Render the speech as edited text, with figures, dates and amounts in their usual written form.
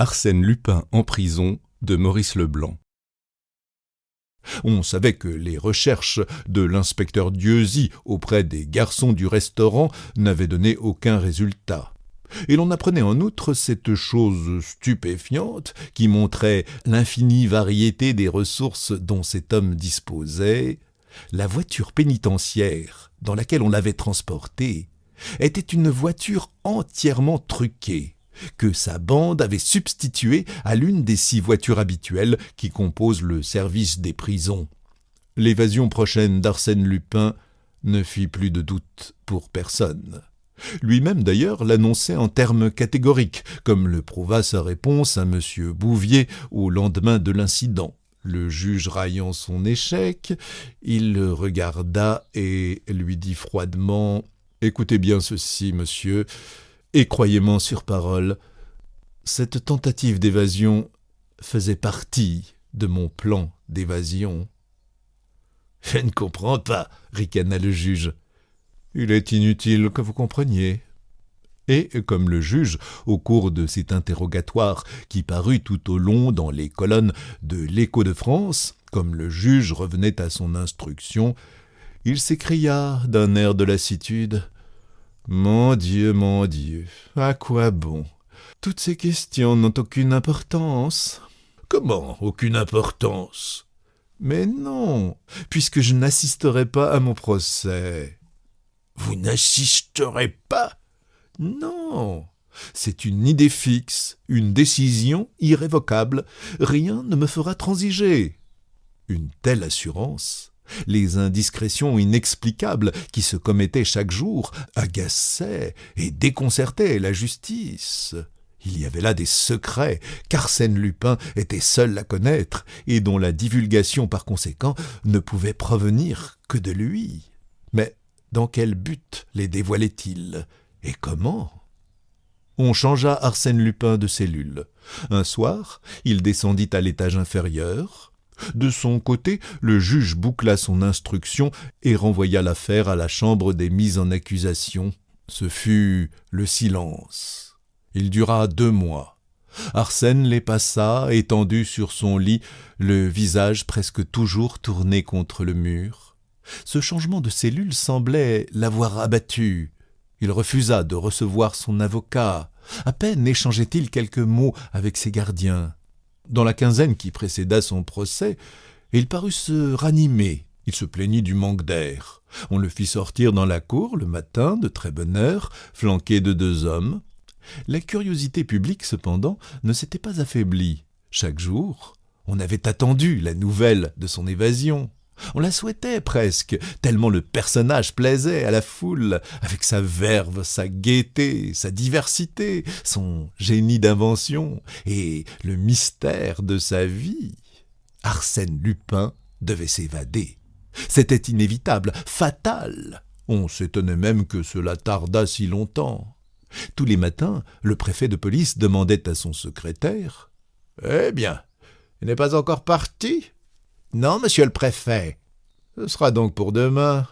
Arsène Lupin en prison de Maurice Leblanc. On savait que les recherches de l'inspecteur Dieuzy auprès des garçons du restaurant n'avaient donné aucun résultat. Et l'on apprenait en outre cette chose stupéfiante qui montrait l'infinie variété des ressources dont cet homme disposait. La voiture pénitentiaire dans laquelle on l'avait transporté était une voiture entièrement truquée, que sa bande avait substituée à l'une des 6 voitures habituelles qui composent le service des prisons. L'évasion prochaine d'Arsène Lupin ne fit plus de doute pour personne. Lui-même d'ailleurs l'annonçait en termes catégoriques, comme le prouva sa réponse à M. Bouvier au lendemain de l'incident. Le juge raillant son échec, il le regarda et lui dit froidement « Écoutez bien ceci, monsieur, et croyez-moi sur parole, cette tentative d'évasion faisait partie de mon plan d'évasion. » « Je ne comprends pas, » ricana le juge. « Il est inutile que vous compreniez. » Et comme le juge, au cours de cet interrogatoire qui parut tout au long dans les colonnes de l'Écho de France, comme le juge revenait à son instruction, il s'écria d'un air de lassitude « Mon Dieu, à quoi bon? Toutes ces questions n'ont aucune importance. » « Comment aucune importance? » « Mais non, puisque je n'assisterai pas à mon procès. »« Vous n'assisterez pas? » « Non, c'est une idée fixe, une décision irrévocable. Rien ne me fera transiger. » Une telle assurance, les indiscrétions inexplicables qui se commettaient chaque jour, agaçaient et déconcertaient la justice. Il y avait là des secrets qu'Arsène Lupin était seul à connaître et dont la divulgation par conséquent ne pouvait provenir que de lui. Mais dans quel but les dévoilait-il ? Et comment ? On changea Arsène Lupin de cellule. Un soir, il descendit à l'étage inférieur. De son côté, le juge boucla son instruction et renvoya l'affaire à la chambre des mises en accusation. Ce fut le silence. Il dura 2 mois. Arsène les passa, étendu sur son lit, le visage presque toujours tourné contre le mur. Ce changement de cellule semblait l'avoir abattu. Il refusa de recevoir son avocat. À peine échangeait-il quelques mots avec ses gardiens. Dans la quinzaine qui précéda son procès, il parut se ranimer. Il se plaignit du manque d'air. On le fit sortir dans la cour le matin, de très bonne heure, flanqué de 2 hommes. La curiosité publique, cependant, ne s'était pas affaiblie. Chaque jour, on avait attendu la nouvelle de son évasion. On la souhaitait presque, tellement le personnage plaisait à la foule, avec sa verve, sa gaieté, sa diversité, son génie d'invention et le mystère de sa vie. Arsène Lupin devait s'évader. C'était inévitable, fatal. On s'étonnait même que cela tardât si longtemps. Tous les matins, le préfet de police demandait à son secrétaire « Eh bien, il n'est pas encore parti ? » « Non, monsieur le préfet. » « Ce sera donc pour demain. »